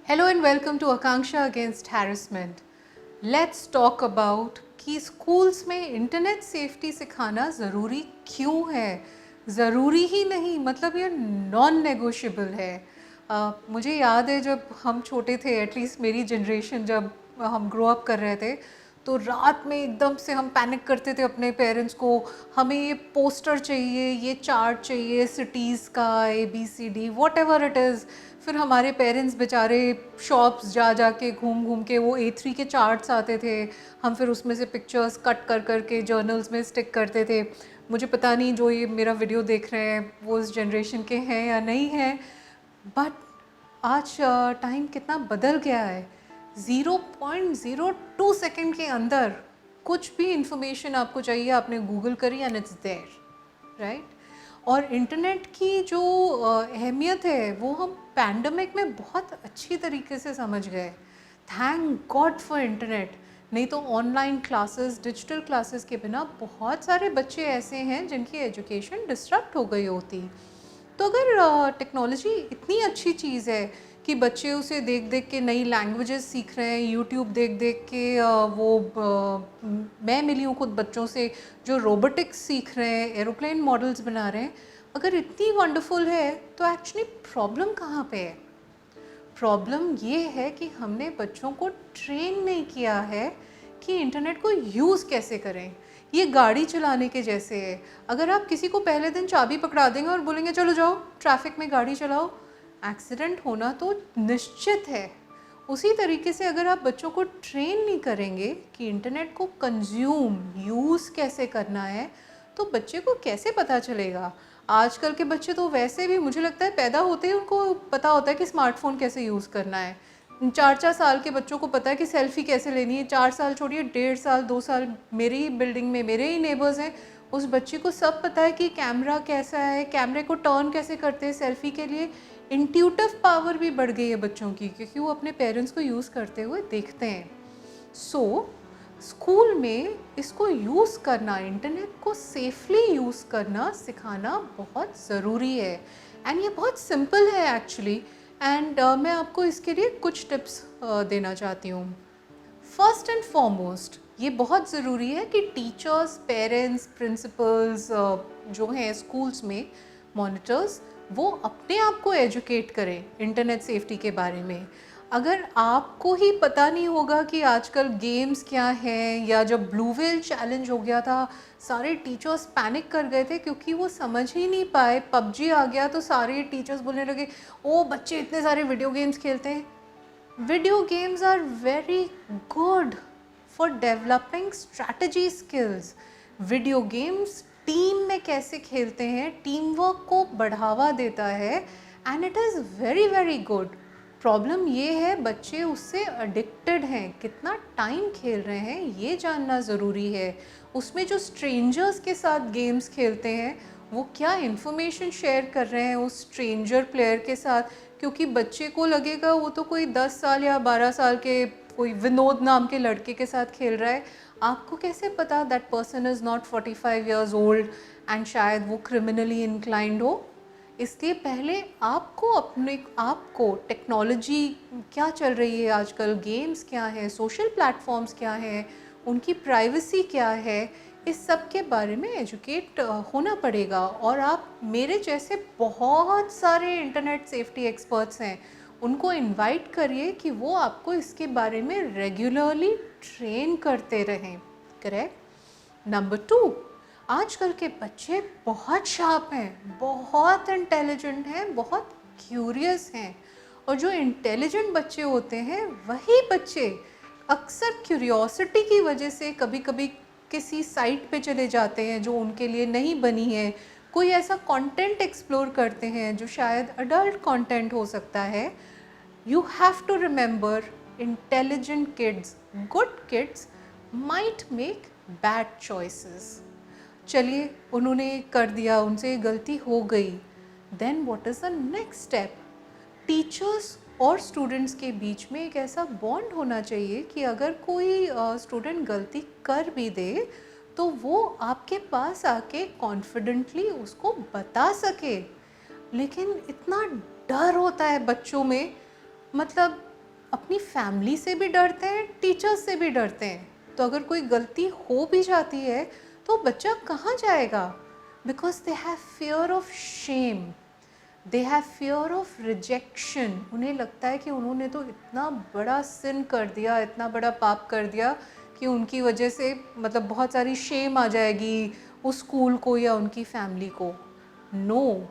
Hello and welcome to Akanksha Against Harassment. Let's talk about कि schools में internet safety सिखाना ज़रूरी क्यों है। ज़रूरी ही नहीं, मतलब ये नॉन नेगोशिएबल है। मुझे याद है जब हम छोटे थे, एटलीस्ट मेरी जनरेशन, जब हम ग्रो अप कर रहे थे, तो रात में एकदम से हम पैनिक करते थे अपने पेरेंट्स को, हमें ये पोस्टर चाहिए, ये चार्ट चाहिए सिटीज़ का, ABCD what ever it is. फिर हमारे पेरेंट्स बेचारे शॉप्स जा जा के घूम घूम के वो A3 के चार्ट्स आते थे, हम फिर उसमें से पिक्चर्स कट कर कर के जर्नल्स में स्टिक करते थे। मुझे पता नहीं जो ये मेरा वीडियो देख रहे हैं वो इस जनरेशन के हैं या नहीं हैं, बट आज टाइम कितना बदल गया है। 0.02 सेकेंड के अंदर कुछ भी इंफॉर्मेशन आपको चाहिए, आपने गूगल करी एंड इट्स देयर, राइट। और इंटरनेट की जो अहमियत है वो हम पैंडमिक में बहुत अच्छी तरीके से समझ गए। Thank God for internet. नहीं तो ऑनलाइन क्लासेस, डिजिटल क्लासेस के बिना बहुत सारे बच्चे ऐसे हैं जिनकी एजुकेशन डिस्टर्ब हो गई होती। तो अगर टेक्नोलॉजी इतनी अच्छी चीज़ है कि बच्चे उसे देख देख के नई लैंग्वेजेस सीख रहे हैं, यूट्यूब देख देख के मैं मिली हूँ खुद बच्चों से जो रोबोटिक्स सीख रहे हैं, एरोप्लेन मॉडल्स बना रहे हैं। अगर इतनी वंडरफुल है तो एक्चुअली प्रॉब्लम कहाँ पे है? प्रॉब्लम ये है कि हमने बच्चों को ट्रेन नहीं किया है कि इंटरनेट को यूज़ कैसे करें। ये गाड़ी चलाने के जैसे है। अगर आप किसी को पहले दिन चाबी पकड़ा देंगे और बोलेंगे चलो जाओ ट्रैफिक में गाड़ी चलाओ, एक्सीडेंट होना तो निश्चित है। उसी तरीके से अगर आप बच्चों को ट्रेन नहीं करेंगे कि इंटरनेट को कंज्यूम, यूज़ कैसे करना है, तो बच्चे को कैसे पता चलेगा? आजकल के बच्चे तो वैसे भी मुझे लगता है पैदा होते ही उनको पता होता है कि स्मार्टफ़ोन कैसे यूज़ करना है। 4-4 साल के बच्चों को पता है कि सेल्फ़ी कैसे लेनी है। 4 साल छोड़िए, 1.5 साल, 2 साल, मेरी ही बिल्डिंग में मेरे ही नेबर्स हैं, उस बच्चे को सब पता है कि कैमरा कैसा है, कैमरे को टर्न कैसे करते हैं सेल्फ़ी के लिए। इंट्यूटिव पावर भी बढ़ गई है बच्चों की, क्योंकि वो अपने पेरेंट्स को यूज़ करते हुए देखते हैं। सो स्कूल में इसको यूज़ करना, इंटरनेट को सेफली यूज़ करना सिखाना बहुत ज़रूरी है। एंड ये बहुत सिंपल है एक्चुअली। एंड मैं आपको इसके लिए कुछ टिप्स देना चाहती हूँ। फर्स्ट एंड फॉरमोस्ट ये बहुत ज़रूरी है कि टीचर्स, पेरेंट्स, प्रिंसिपल्स जो हैं स्कूल्स में, मॉनिटर्स, वो अपने आप को एजुकेट करें इंटरनेट सेफ्टी के बारे में। अगर आपको ही पता नहीं होगा कि आजकल गेम्स क्या हैं, या जब ब्लू व्हेल चैलेंज हो गया था सारे टीचर्स पैनिक कर गए थे क्योंकि वो समझ ही नहीं पाए। पबजी आ गया तो सारे टीचर्स बोलने लगे ओ बच्चे इतने सारे वीडियो गेम्स खेलते हैं। Video games are very good for developing strategy skills. Video games team में कैसे खेलते हैं, टीम वर्क को बढ़ावा देता है, and it is very very good. Problem ये है बच्चे उससे एडिक्टेड हैं, कितना टाइम खेल रहे हैं ये जानना ज़रूरी है। उसमें जो स्ट्रेंजर्स के साथ गेम्स खेलते हैं वो क्या इन्फॉर्मेशन शेयर कर रहे हैं उस स्ट्रेंजर प्लेयर के साथ, क्योंकि बच्चे को लगेगा वो तो कोई 10 साल या 12 साल के कोई विनोद नाम के लड़के के साथ खेल रहा है। आपको कैसे पता that person is not 45 years old and शायद वो क्रिमिनली इंक्लाइंड हो। इसलिए पहले आपको अपने आप को, टेक्नोलॉजी क्या चल रही है आजकल, गेम्स क्या है, सोशल प्लेटफॉर्म्स क्या हैं, उनकी प्राइवेसी क्या है, इस सब के बारे में एजुकेट होना पड़ेगा। और आप मेरे जैसे बहुत सारे इंटरनेट सेफ्टी एक्सपर्ट्स हैं, उनको इनवाइट करिए कि वो आपको इसके बारे में रेगुलरली ट्रेन करते रहें। करेक्ट। नंबर 2, आजकल के बच्चे बहुत शार्प हैं, बहुत इंटेलिजेंट हैं, बहुत क्यूरियस हैं। और जो इंटेलिजेंट बच्चे होते हैं वही बच्चे अक्सर क्यूरियोसिटी की वजह से कभी कभी किसी साइट पे चले जाते हैं जो उनके लिए नहीं बनी है, कोई ऐसा कंटेंट एक्सप्लोर करते हैं जो शायद अडल्ट कंटेंट हो सकता है। You have to remember, intelligent kids, good kids might make bad choices. चलिए उन्होंने कर दिया, उनसे गलती हो गई, then what is the next step? Teachers और स्टूडेंट्स के बीच में एक ऐसा बॉन्ड होना चाहिए कि अगर कोई स्टूडेंट गलती कर भी दे तो वो आपके पास आके कॉन्फिडेंटली उसको बता सके। लेकिन इतना डर होता है बच्चों में, मतलब अपनी फैमिली से भी डरते हैं, टीचर्स से भी डरते हैं। तो अगर कोई गलती हो भी जाती है तो बच्चा कहाँ जाएगा? Because they have fear of shame, they have fear of rejection. उन्हें लगता है कि उन्होंने तो इतना बड़ा सिन कर दिया, इतना बड़ा पाप कर दिया कि उनकी वजह से मतलब बहुत सारी शेम आ जाएगी उस स्कूल को या उनकी फैमिली को। No,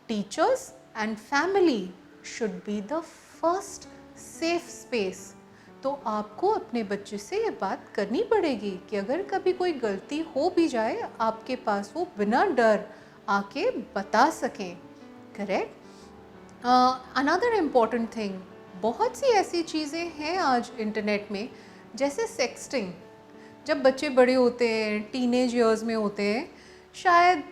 teachers and family should be the first safe space. तो आपको अपने बच्चे से ये बात करनी पड़ेगी कि अगर कभी कोई गलती हो भी जाए, आपके पास वो बिना डर आके बता सकें। करेक्ट। अनदर इम्पॉर्टेंट थिंग, बहुत सी ऐसी चीज़ें हैं आज इंटरनेट में, जैसे सेक्सटिंग। जब बच्चे बड़े होते हैं, टीनेज ईयर्स में होते हैं, शायद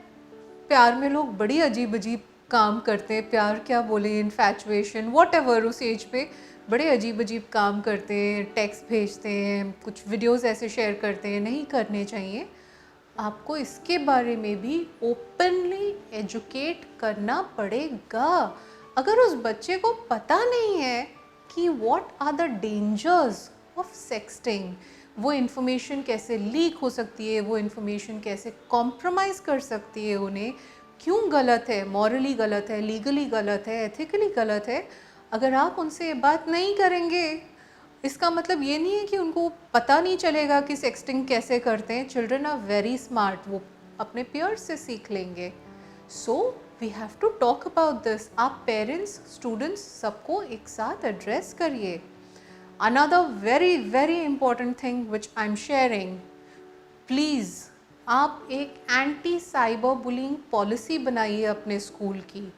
प्यार में लोग बड़ी अजीब अजीब काम करते हैं। प्यार क्या बोले, इन्फैचुएशन, व्हाटएवर, उस एज पे बड़े अजीब अजीब काम करते हैं, टेक्स्ट भेजते हैं, कुछ वीडियोस ऐसे शेयर करते हैं, नहीं करने चाहिए। आपको इसके बारे में भी ओपनली एजुकेट करना पड़ेगा। अगर उस बच्चे को पता नहीं है कि what are the dangers of sexting, वो इन्फॉर्मेशन कैसे लीक हो सकती है, वो इन्फॉर्मेशन कैसे कॉम्प्रोमाइज़ कर सकती है उन्हें, क्यों गलत है, मॉरली गलत है, लीगली गलत है, एथिकली गलत है, अगर आप उनसे ये बात नहीं करेंगे, इसका मतलब ये नहीं है कि उनको पता नहीं चलेगा कि सेक्सटिंग कैसे करते हैं। चिल्ड्रन आर वेरी स्मार्ट, वो अपने पेयर्स से सीख लेंगे। So we have to talk about this. आप पेरेंट्स, स्टूडेंट्स, सबको एक साथ एड्रेस करिए। Another very very important thing which I am sharing, please आप एक एंटी साइबर बुलिंग पॉलिसी बनाइए अपने स्कूल की,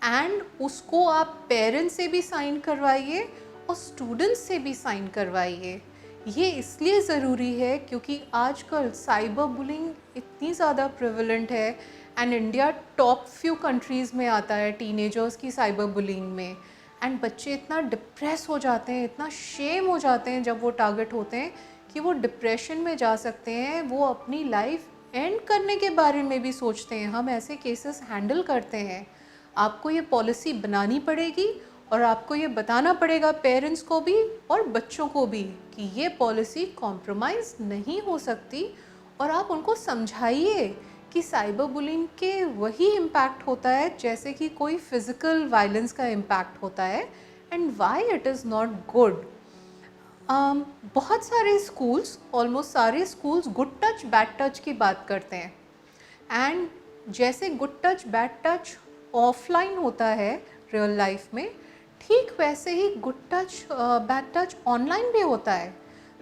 एंड उसको आप पेरेंट्स से भी साइन करवाइए और स्टूडेंट्स से भी साइन करवाइए। ये इसलिए ज़रूरी है क्योंकि आजकल साइबर बुलिंग इतनी ज़्यादा प्रिवलेंट है, and India top few countries में आता है टीनेजर्स की साइबर बुलिंग में। एंड बच्चे इतना डिप्रेस हो जाते हैं, इतना शेम हो जाते हैं जब वो टारगेट होते हैं कि वो डिप्रेशन में जा सकते हैं, वो अपनी लाइफ एंड करने के बारे में भी सोचते हैं। हम ऐसे केसेस हैंडल करते हैं। आपको ये पॉलिसी बनानी पड़ेगी और आपको ये बताना पड़ेगा पेरेंट्स को भी और बच्चों को भी कि ये पॉलिसी कॉम्प्रोमाइज़ नहीं हो सकती। और आप उनको समझाइए कि साइबर बुलिंग के वही इम्पैक्ट होता है जैसे कि कोई फिज़िकल वायलेंस का इम्पैक्ट होता है, and why it is not good. बहुत सारे स्कूल्स, ऑलमोस्ट सारे schools good touch bad touch की बात करते हैं, एंड जैसे good touch bad touch offline होता है रियल लाइफ में, ठीक वैसे ही good touch bad touch online भी होता है।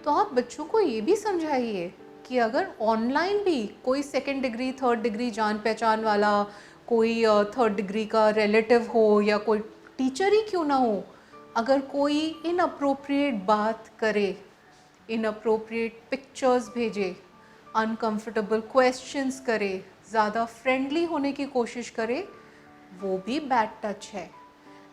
तो आप बच्चों को ये भी समझाइए कि अगर ऑनलाइन भी कोई सेकेंड डिग्री, थर्ड डिग्री जान पहचान वाला कोई थर्ड डिग्री का रिलेटिव हो या कोई टीचर ही क्यों ना हो, अगर कोई इनअप्रोप्रिएट बात करे, इनअप्रोप्रिएट पिक्चर्स भेजे, अनकंफर्टेबल क्वेश्चंस करे, ज़्यादा फ्रेंडली होने की कोशिश करे, वो भी बैड टच है।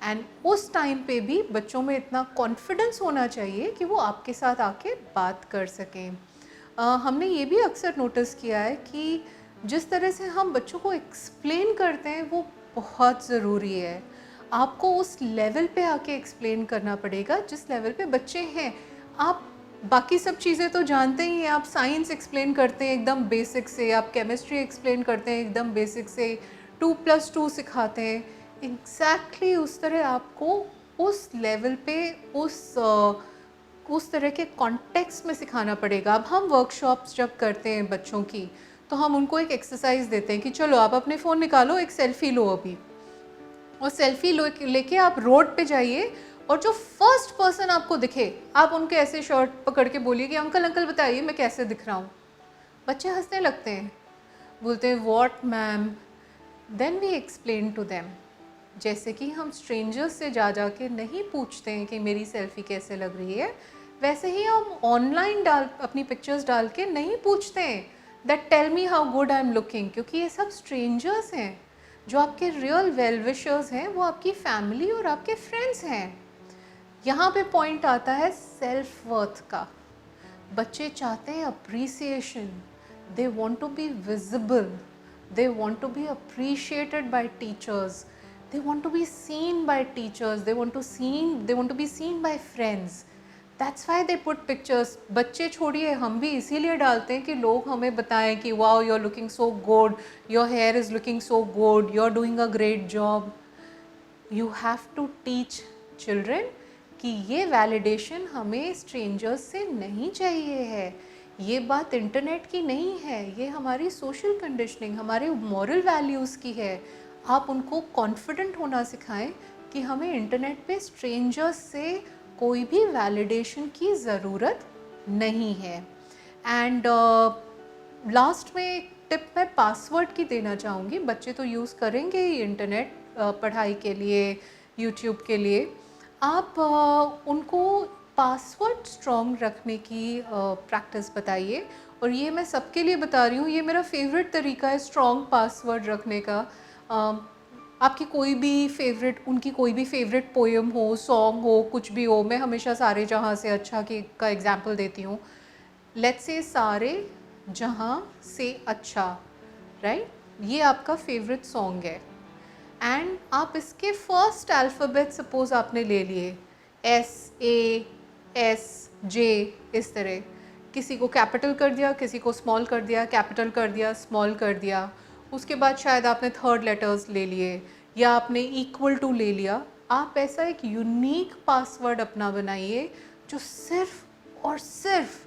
एंड उस टाइम पे भी बच्चों में इतना कॉन्फिडेंस होना चाहिए कि वो आपके साथ आके बात कर सकें। हमने ये भी अक्सर नोटिस किया है कि जिस तरह से हम बच्चों को एक्सप्लेन करते हैं वो बहुत ज़रूरी है। आपको उस लेवल पे आके एक्सप्लेन करना पड़ेगा जिस लेवल पे बच्चे हैं। आप बाकी सब चीज़ें तो जानते ही हैं, आप साइंस एक्सप्लेन करते हैं एकदम बेसिक से, आप केमिस्ट्री एक्सप्लेन करते हैं एकदम बेसिक से, 2+2 सिखाते हैं, एग्जैक्टली उस तरह आपको उस लेवल पे उस तरह के कॉन्टेक्स्ट में सिखाना पड़ेगा। अब हम वर्कशॉप्स जब करते हैं बच्चों की, तो हम उनको एक एक्सरसाइज देते हैं कि चलो आप अपने फ़ोन निकालो, एक सेल्फ़ी लो अभी, और सेल्फ़ी लेके आप रोड पे जाइए, और जो फर्स्ट पर्सन आपको दिखे आप उनके ऐसे शर्ट पकड़ के बोलिए कि अंकल अंकल बताइए मैं कैसे दिख रहा हूँ। बच्चे हंसने लगते हैं, बोलते हैं what ma'am. Then we explain to them, जैसे कि हम स्ट्रेंजर्स से जा के नहीं पूछते हैं कि मेरी सेल्फ़ी कैसे लग रही है, वैसे ही हम ऑनलाइन अपनी पिक्चर्स डाल के नहीं पूछते हैं that tell me how good I am looking, क्योंकि ये सब स्ट्रेंजर्स हैं। जो आपके रियल वेल विशर्स हैं वो आपकी फैमिली और आपके फ्रेंड्स हैं। यहाँ पे पॉइंट आता है सेल्फ वर्थ का। बच्चे चाहते हैं appreciation, they want to be visible, they want to be appreciated by teachers. they want to be seen by teachers, they want to be seen by friends. That's why they put pictures. बच्चे छोड़िए, हम भी इसीलिए डालते हैं कि लोग हमें बताएं कि wow, you're looking so good, your hair is looking so good, you're doing a great job. You have to teach children कि ये वैलिडेशन हमें स्ट्रेंजर्स से नहीं चाहिए है, ये बात इंटरनेट की नहीं है, ये हमारी सोशल कंडीशनिंग, हमारे मॉरल वैल्यूज़ की है. आप उनको कॉन्फिडेंट होना सिखाएं कि हमें इंटरनेट पे स्ट्रेंजर्स से कोई भी वैलिडेशन की ज़रूरत नहीं है. एंड लास्ट में एक टिप मैं पासवर्ड की देना चाहूँगी. बच्चे तो यूज़ करेंगे ही इंटरनेट पढ़ाई के लिए, यूट्यूब के लिए. आप उनको पासवर्ड स्ट्रॉन्ग रखने की प्रैक्टिस बताइए. और ये मैं सबके लिए बता रही हूँ, ये मेरा फेवरेट तरीका है स्ट्रॉन्ग पासवर्ड रखने का. आपकी कोई भी फेवरेट, उनकी कोई भी फेवरेट पोएम हो, सॉन्ग हो, कुछ भी हो. मैं हमेशा सारे जहाँ से अच्छा का एग्जांपल देती हूँ. लेट्स से सारे जहाँ से अच्छा, राइट? ये आपका फेवरेट सॉन्ग है एंड आप इसके फर्स्ट अल्फ़ाबेट सपोज आपने ले लिए, SASJ, इस तरह. किसी को कैपिटल कर दिया, किसी को स्मॉल कर दिया, कैपिटल कर दिया, स्मॉल कर दिया. उसके बाद शायद आपने थर्ड लेटर्स ले लिए या आपने इक्वल टू ले लिया. आप ऐसा एक यूनिक पासवर्ड अपना बनाइए जो सिर्फ और सिर्फ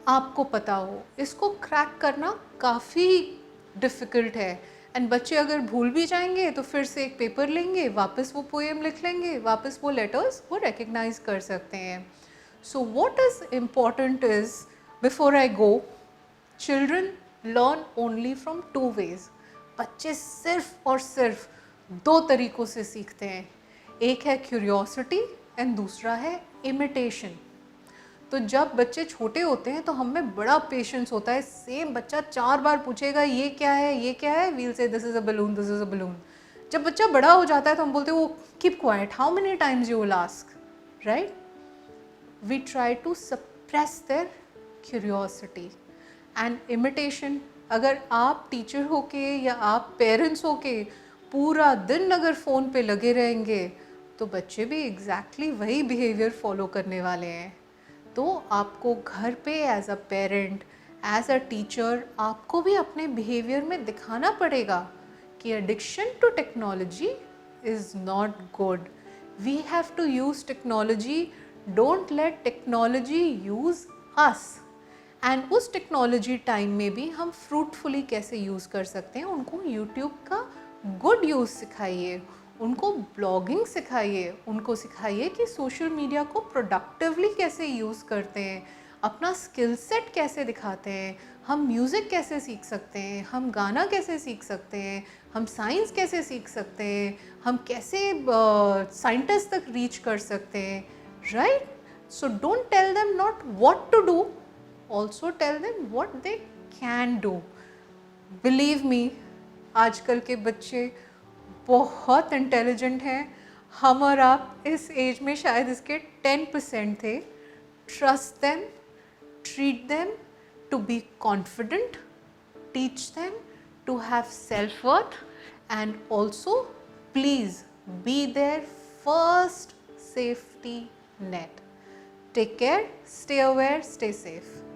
आपको पता हो. इसको क्रैक करना काफ़ी डिफ़िकल्ट है. एंड बच्चे अगर भूल भी जाएंगे तो फिर से एक पेपर लेंगे, वापस वो पोएम लिख लेंगे, वापस वो लेटर्स वो रिकग्नाइज कर सकते हैं. So what is important is, before I go, children learn only from 2 ways. बच्चे सिर्फ और सिर्फ 2 तरीक़ों से सीखते हैं. एक है क्यूरियोसिटी एंड दूसरा है इमिटेशन. तो जब बच्चे छोटे होते हैं तो हम में बड़ा पेशेंस होता है. सेम बच्चा 4 बार पूछेगा ये क्या है, ये क्या है, वील से this is a balloon, this is a balloon. जब बच्चा बड़ा हो जाता है तो हम बोलते हैं वो keep quiet, how many times you will ask, right? We try to suppress their curiosity and imitation. अगर आप टीचर होके या आप पेरेंट्स होके पूरा दिन अगर फ़ोन पे लगे रहेंगे तो बच्चे भी एग्जैक्टली वही बिहेवियर फॉलो करने वाले हैं. तो आपको घर पे as a parent, as a teacher, आपको भी अपने बिहेवियर में दिखाना पड़ेगा कि addiction to technology is not good. We have to use technology, don't let technology use us. And उस टेक्नोलॉजी टाइम में भी हम फ्रूटफुली कैसे यूज़ कर सकते हैं. उनको यूट्यूब का गुड यूज़ सिखाइए, उनको ब्लॉगिंग सिखाइए, उनको सिखाइए कि सोशल मीडिया को प्रोडक्टिवली कैसे यूज़ करते हैं, अपना स्किल सेट कैसे दिखाते हैं, हम म्यूज़िक कैसे सीख सकते हैं, हम गाना कैसे सीख सकते हैं, हम साइंस कैसे सीख सकते हैं, हम कैसे साइंटिस्ट तक रीच कर सकते हैं, right? So don't tell them not what to do, also tell them what they can do. Believe me, आजकल के बच्चे बहुत इंटेलिजेंट हैं. हम और आप इस एज में शायद इसके 10% थे. Trust them, treat them to be confident, teach them to have self worth and also please be there first safety net. Take care, stay aware, stay safe.